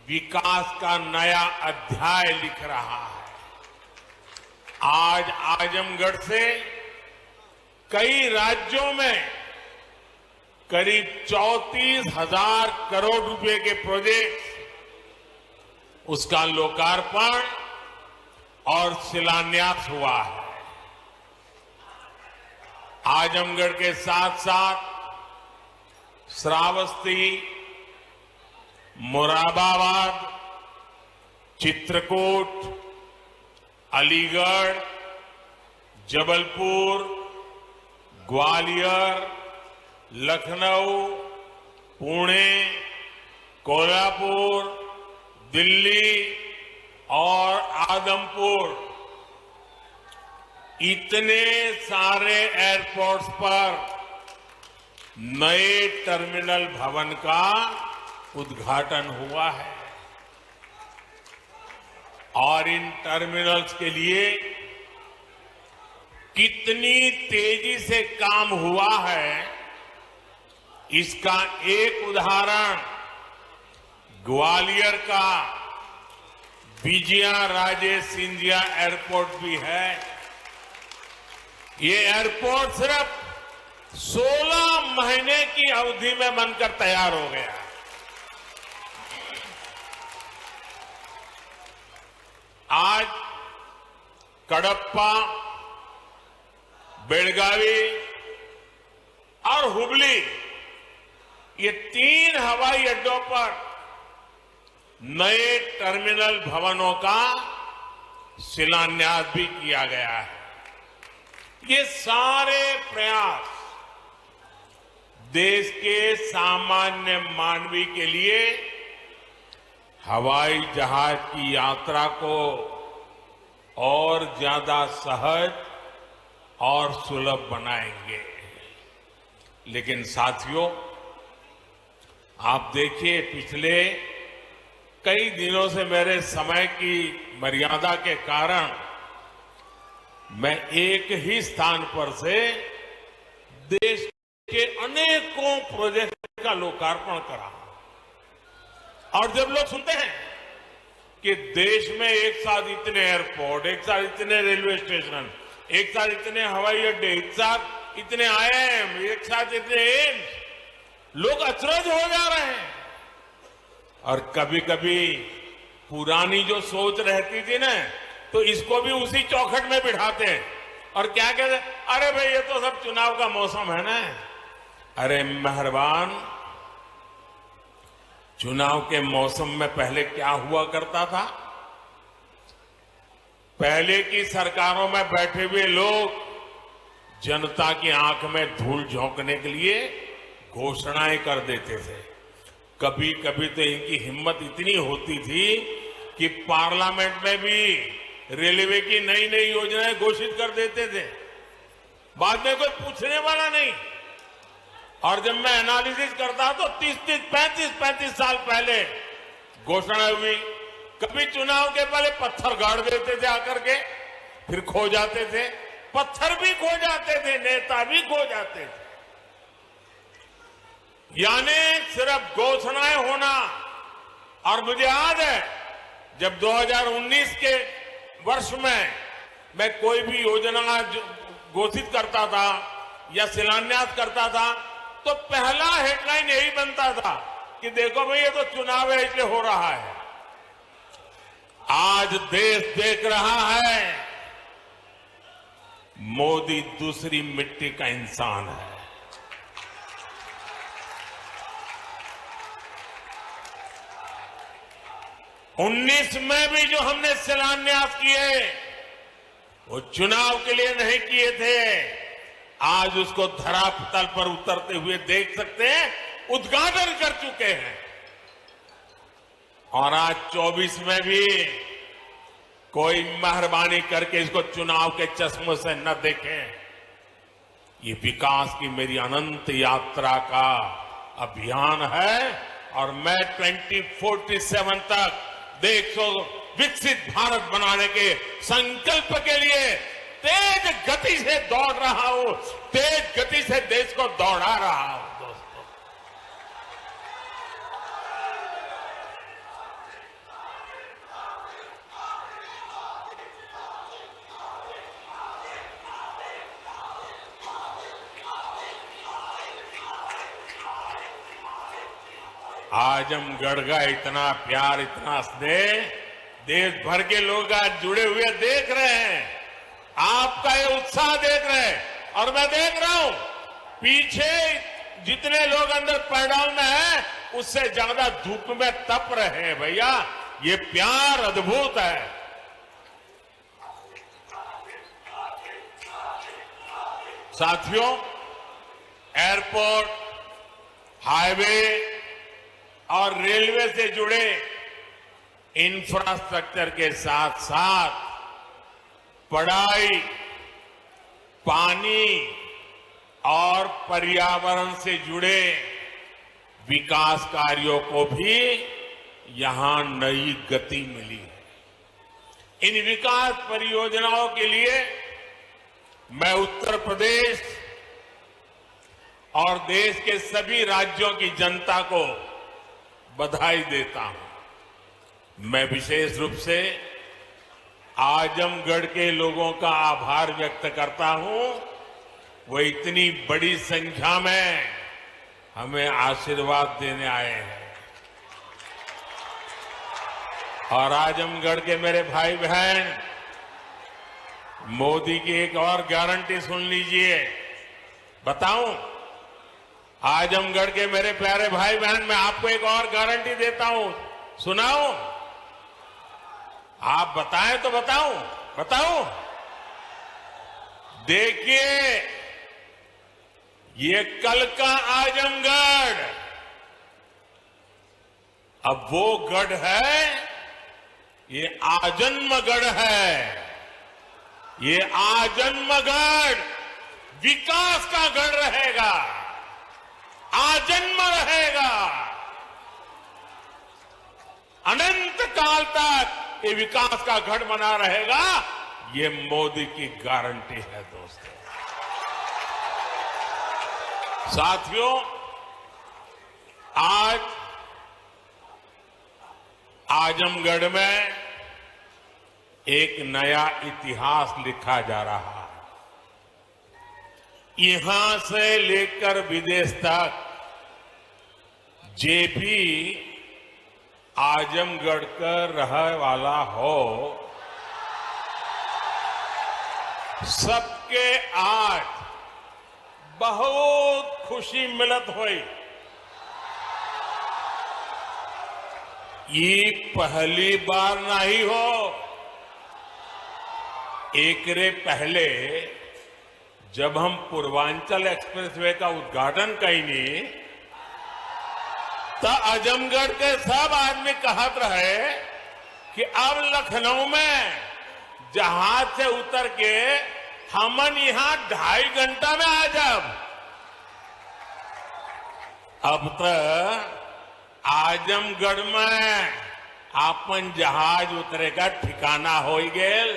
विकास का नया अध्याय लिख रहा है। आज आजमगढ़ से कई राज्यों में करीब 34,000 करोड़ रुपए के प्रोजेक्ट, उसका लोकार्पण और शिलान्यास हुआ है। आजमगढ़ के साथ साथ श्रावस्ती, मुरादाबाद, चित्रकूट, अलीगढ़, जबलपुर, ग्वालियर, लखनऊ, पुणे, कोल्हापुर, दिल्ली और आदमपुर, इतने सारे एयरपोर्ट्स पर नए टर्मिनल भवन का उद्घाटन हुआ है और इन टर्मिनल्स के लिए कितनी तेजी से काम हुआ है, इसका एक उदाहरण ग्वालियर का विजया राजे सिंधिया एयरपोर्ट भी है। ये एयरपोर्ट सिर्फ 16 महीने की अवधि में बनकर तैयार हो गया। आज कडप्पा, बेलगावी और हुबली, ये 3 हवाई अड्डों पर नए टर्मिनल भवनों का शिलान्यास भी किया गया है। ये सारे प्रयास देश के सामान्य मानवी के लिए हवाई जहाज की यात्रा को और ज्यादा सहज और सुलभ बनाएंगे। लेकिन साथियों, आप देखिए, पिछले कई दिनों से मेरे समय की मर्यादा के कारण मैं एक ही स्थान पर से देश के अनेकों प्रोजेक्ट का लोकार्पण करा। और जब लोग सुनते हैं कि देश में एक साथ इतने एयरपोर्ट, एक साथ इतने रेलवे स्टेशन, एक साथ इतने हवाई अड्डे, एक साथ इतने आईआईएम, एक साथ इतने एम्स, लोग अचरज हो जा रहे हैं। और कभी कभी पुरानी जो सोच रहती थी ना, तो इसको भी उसी चौखट में बिठाते हैं और क्या कहते हैं, अरे भाई ये तो सब चुनाव का मौसम है ना। अरे मेहरबान, चुनाव के मौसम में पहले क्या हुआ करता था? पहले की सरकारों में बैठे हुए लोग जनता की आंख में धूल झोंकने के लिए घोषणाएं कर देते थे। कभी कभी तो इनकी हिम्मत इतनी होती थी कि पार्लियामेंट में भी रेलवे की नई नई योजनाएं घोषित कर देते थे, बाद में कोई पूछने वाला नहीं। और जब मैं एनालिसिस करता तो 35 साल पहले घोषणा हुई। कभी चुनाव के पहले पत्थर गाड़ देते थे आकर के, फिर खो जाते थे, पत्थर भी खो जाते थे, नेता भी खो जाते थे। यानी सिर्फ घोषणाएं होना। और मुझे याद है जब 2019 के वर्ष में मैं कोई भी योजना घोषित करता था या शिलान्यास करता था, तो पहला हेडलाइन यही बनता था कि देखो भाई ये तो चुनाव है इसलिए हो रहा है। आज देश देख रहा है मोदी दूसरी मिट्टी का इंसान है। उन्नीस में भी जो हमने शिलान्यास किए वो चुनाव के लिए नहीं किए थे। आज उसको धरातल पर उतरते हुए देख सकते हैं, उद्घाटन कर चुके हैं। और आज 24 में भी कोई मेहरबानी करके इसको चुनाव के चश्मों से न देखें। ये विकास की मेरी अनंत यात्रा का अभियान है और मैं 2047 तक देश को विकसित भारत बनाने के संकल्प के लिए तेज गति से दौड़ रहा हूं, तेज गति से देश को दौड़ा रहा हूं। दोस्तों, आजमगढ़ का इतना प्यार, इतना स्नेह देश भर के लोग आज जुड़े हुए देख रहे हैं। आपका ये उत्साह देख रहे हैं और मैं देख रहा हूं पीछे जितने लोग अंदर पंडाल में हैं उससे ज्यादा धूप में तप रहे हैं। भैया ये प्यार अद्भुत है। साथियों, एयरपोर्ट, हाईवे और रेलवे से जुड़े इंफ्रास्ट्रक्चर के साथ साथ पढ़ाई, पानी और पर्यावरण से जुड़े विकास कार्यों को भी यहां नई गति मिली है। इन विकास परियोजनाओं के लिए मैं उत्तर प्रदेश और देश के सभी राज्यों की जनता को बधाई देता हूं। मैं विशेष रूप से आजमगढ़ के लोगों का आभार व्यक्त करता हूं। वो इतनी बड़ी संख्या में हमें आशीर्वाद देने आए हैं। और आजमगढ़ के मेरे भाई बहन, मोदी की एक और गारंटी सुन लीजिए। बताऊं, आजमगढ़ के मेरे प्यारे भाई बहन, मैं आपको एक और गारंटी देता हूं, सुनाऊं? आप बताएं तो बताऊं? देखिए, ये कल का आजमगढ़ अब वो गढ़ है, ये आजन्मगढ़ है। ये आजन्मगढ़ विकास का गढ़ रहेगा, आजन्म रहेगा। अनंत काल तक ये विकास का गढ़ बना रहेगा। ये मोदी की गारंटी है दोस्तों। साथियों, आज आजमगढ़ में एक नया इतिहास लिखा जा रहा है। यहां से लेकर विदेश तक जे भी आजमगढ़ का रहने वाला हो, सबके आज बहुत खुशी मिलत हुई। ये पहली बार नहीं हो। एकरे पहले जब हम पूर्वांचल एक्सप्रेसवे का उद्घाटन कईनी तो आजमगढ़ के सब आदमी कहत रहे कि अब लखनऊ में जहाज से उतर के हमन यहां 2.5 घंटा में आ जाब। अब तक आजमगढ़ में आपन जहाज उतरे का ठिकाना हो गेल।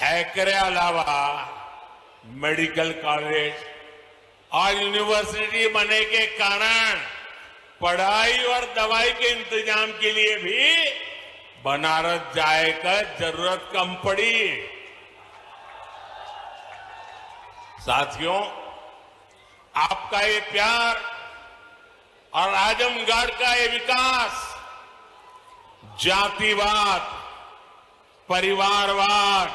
एकरे अलावा मेडिकल कॉलेज और यूनिवर्सिटी बने के कारण पढ़ाई और दवाई के इंतजाम के लिए भी बनारस जाए का जरूरत कम पड़ी। साथियों, आपका ये प्यार और आजमगढ़ का ये विकास जातिवाद, परिवारवाद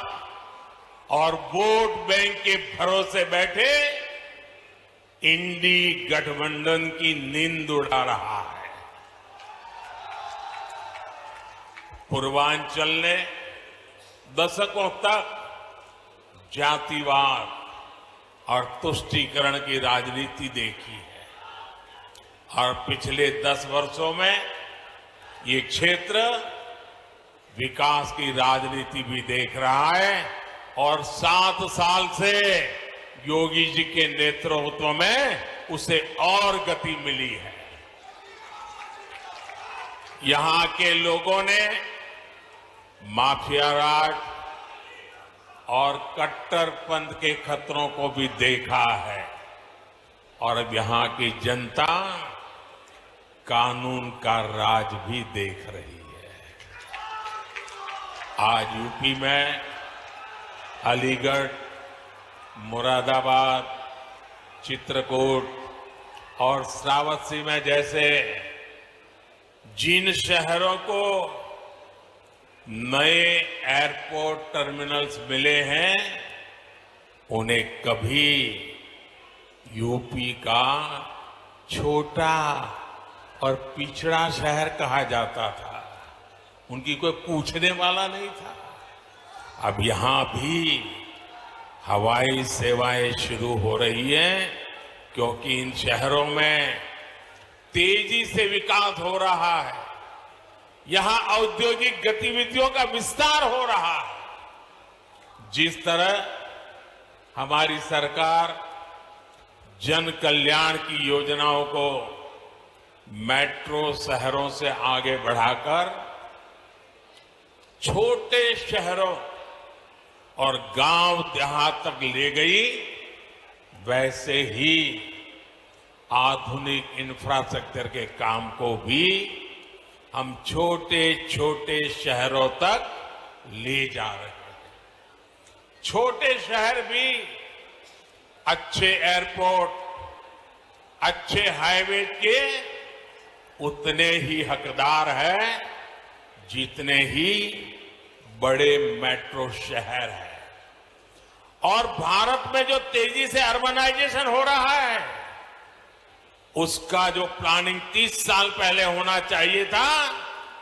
और वोट बैंक के भरोसे बैठे इंडी गठबंधन की नींद उड़ा रहा है। पूर्वांचल ने दशकों तक जातिवाद और तुष्टीकरण की राजनीति देखी है और पिछले 10 वर्षों में ये क्षेत्र विकास की राजनीति भी देख रहा है और 7 साल से योगी जी के नेतृत्व में उसे और गति मिली है। यहां के लोगों ने माफिया राज और कट्टरपंथ के खतरों को भी देखा है और अब यहां की जनता कानून का राज भी देख रही है। आज यूपी में अलीगढ़, मुरादाबाद, चित्रकूट, और श्रावस्ती में जैसे जिन शहरों को नए एयरपोर्ट टर्मिनल्स मिले हैं उन्हें कभी यूपी का छोटा और पिछड़ा शहर कहा जाता था। उनकी कोई पूछने वाला नहीं था। अब यहां भी हवाई सेवाएं शुरू हो रही हैं क्योंकि इन शहरों में तेजी से विकास हो रहा है। यहां औद्योगिक गतिविधियों का विस्तार हो रहा है। जिस तरह हमारी सरकार जन कल्याण की योजनाओं को मेट्रो शहरों से आगे बढ़ाकर छोटे शहरों और गांव देहात तक ले गई, वैसे ही आधुनिक इंफ्रास्ट्रक्चर के काम को भी हम छोटे छोटे शहरों तक ले जा रहे हैं। छोटे शहर भी अच्छे एयरपोर्ट, अच्छे हाईवे के उतने ही हकदार है जितने ही बड़े मेट्रो शहर हैं। और भारत में जो तेजी से अर्बनाइजेशन हो रहा है उसका जो प्लानिंग 30 साल पहले होना चाहिए था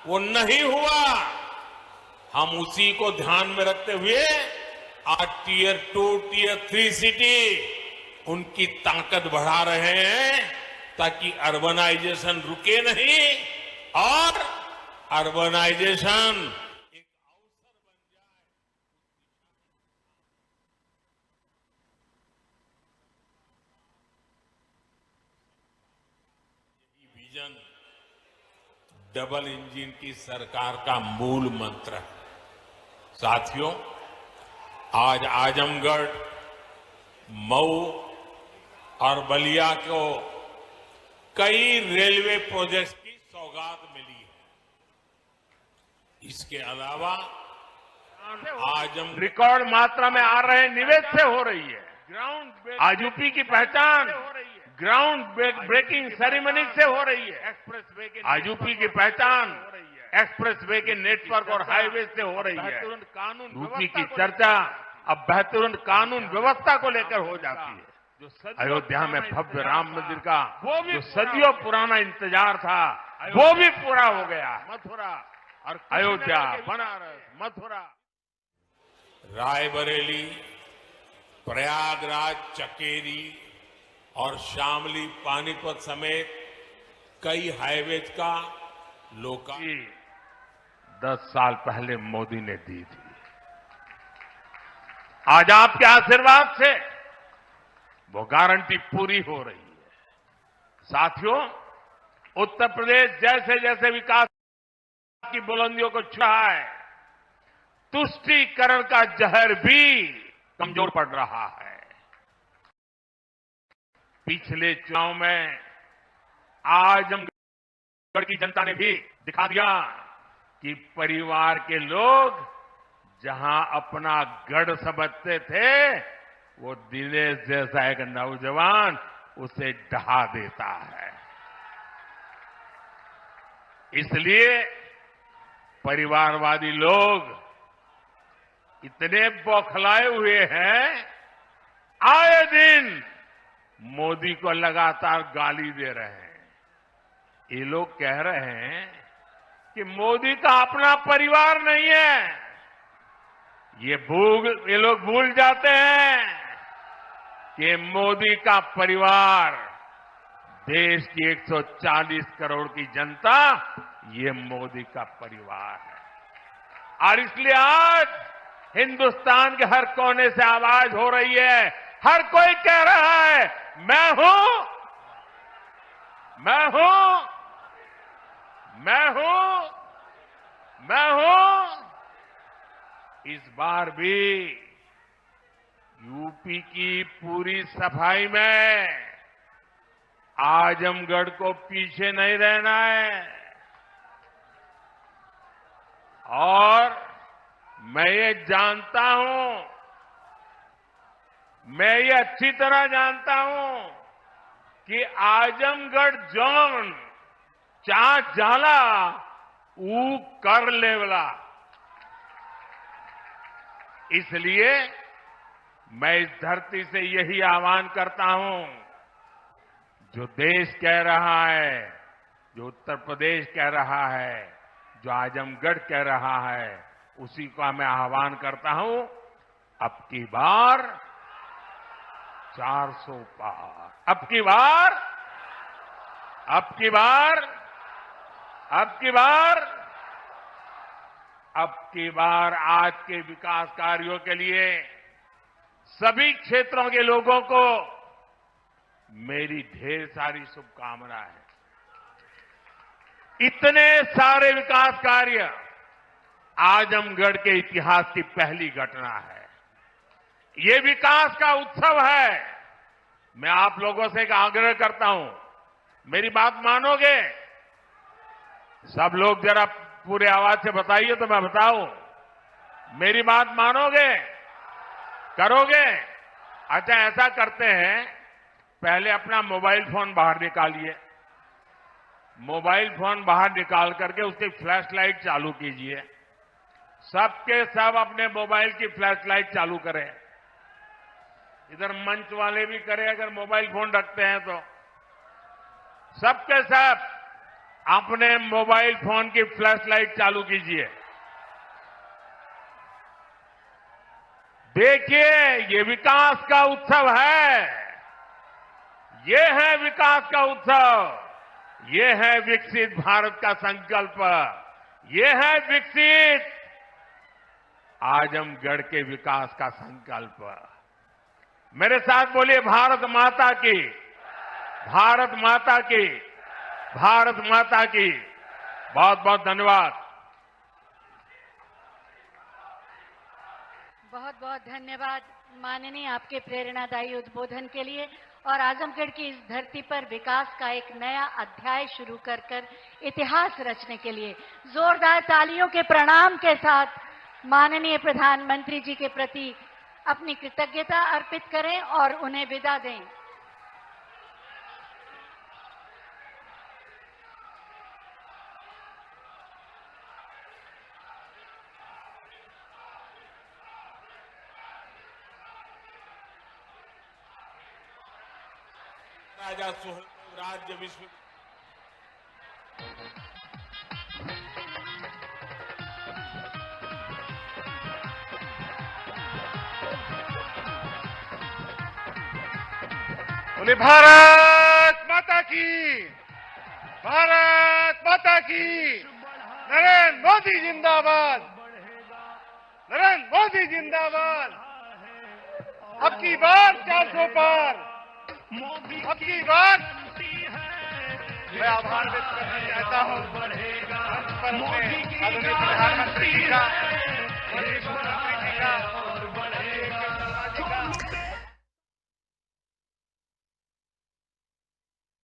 वो नहीं हुआ। हम उसी को ध्यान में रखते हुए आज टियर 2, टियर 3 सिटी उनकी ताकत बढ़ा रहे हैं ताकि अर्बनाइजेशन रुके नहीं और अर्बनाइजेशन विजन डबल इंजन की सरकार का मूल मंत्र है। साथियों, आज आजमगढ़, मऊ और बलिया को कई रेलवे प्रोजेक्ट्स की सौगात मिली है। इसके अलावा आजम रिकॉर्ड मात्रा में आ रहे निवेश से हो रही है। आज यूपी की पहचान ग्राउंड ब्रेकिंग सेरेमनी से हो रही है। आज यूपी की पहचान एक्सप्रेसवे के नेटवर्क और हाईवे से हो रही है। यूपी की चर्चा अब बेहतरीन कानून व्यवस्था को लेकर हो जाती है। अयोध्या में भव्य राम मंदिर का जो सदियों पुराना इंतजार था वो भी पूरा हो गया। मथुरा और अयोध्या, बनारस, मथुरा, रायबरेली, प्रयागराज, चकेरी और शामली, पानीपत समेत कई हाईवेज का लोकार्पण 10 साल पहले मोदी ने दी थी। आज आपके आशीर्वाद से वो गारंटी पूरी हो रही है। साथियों, उत्तर प्रदेश जैसे जैसे विकास की बुलंदियों को छू रहा है, तुष्टीकरण का जहर भी कमजोर पड़ रहा है। पिछले चुनाव में आजमगढ़ की जनता ने भी दिखा दिया कि परिवार के लोग जहां अपना गढ़ समझते थे वो दिनेश जैसा एक नौजवान उसे ढहा देता है। इसलिए परिवारवादी लोग इतने बौखलाए हुए हैं, आए दिन मोदी को लगातार गाली दे रहे हैं। ये लोग कह रहे हैं कि मोदी का अपना परिवार नहीं है। ये लोग भूल जाते हैं कि मोदी का परिवार देश की 140 करोड़ की जनता, ये मोदी का परिवार है। और इसलिए आज हिंदुस्तान के हर कोने से आवाज हो रही है, हर कोई कह रहा है मैं हूं, मैं हूं, मैं हूं, मैं हूं। इस बार भी यूपी की पूरी सफाई में आजमगढ़ को पीछे नहीं रहना है। और मैं ये जानता हूं, मैं ये अच्छी तरह जानता हूं कि आजमगढ़ जौन चा जाला ऊ कर लेवला। इसलिए मैं इस धरती से यही आह्वान करता हूं, जो देश कह रहा है, जो उत्तर प्रदेश कह रहा है, जो आजमगढ़ कह रहा है, उसी का मैं आह्वान करता हूं, अब की बार 400 पार, अब की बार, अब की बार, अब की बार, अब की बार आज के विकास कार्यों के लिए सभी क्षेत्रों के लोगों को मेरी ढेर सारी शुभकामनाएं हैं। इतने सारे विकास कार्य आजमगढ़ के इतिहास की पहली घटना है। ये विकास का उत्सव है। मैं आप लोगों से एक आग्रह करता हूं, मेरी बात मानोगे? सब लोग जरा पूरे आवाज से बताइए तो मैं बताऊं। मेरी बात मानोगे? करोगे? अच्छा, ऐसा करते हैं, पहले अपना मोबाइल फोन बाहर निकालिए। मोबाइल फोन बाहर निकाल करके उसकी फ्लैश लाइट चालू कीजिए। सबके सब अपने मोबाइल की फ्लैश लाइट चालू करें। इधर मंच वाले भी करें अगर मोबाइल फोन रखते हैं तो। सबके सब अपने मोबाइल फोन की फ्लैश लाइट चालू कीजिए। देखिए, ये विकास का उत्सव है। ये है विकास का उत्सव। ये है विकसित भारत का संकल्प। ये है विकसित आजमगढ़ के विकास का संकल्प। मेरे साथ बोलिए, भारत माता की, भारत माता की, भारत माता की। बहुत बहुत धन्यवाद। बहुत बहुत धन्यवाद माननीय, आपके प्रेरणादायी उद्बोधन के लिए और आजमगढ़ की इस धरती पर विकास का एक नया अध्याय शुरू कर इतिहास रचने के लिए जोरदार तालियों के प्रणाम के साथ माननीय प्रधानमंत्री जी के प्रति अपनी कृतज्ञता अर्पित करें और उन्हें विदा दें। राजा सुहेलदेव राज्य विश्व बोले भारत माता की, भारत माता की। नरेंद्र मोदी जिंदाबाद, नरेंद्र मोदी जिंदाबाद। अब की बार 400 पार, अब की बार। मैं आभार व्यक्त करना चाहता हूँ मंच पर अपने आदरणीय प्रधानमंत्री जी का।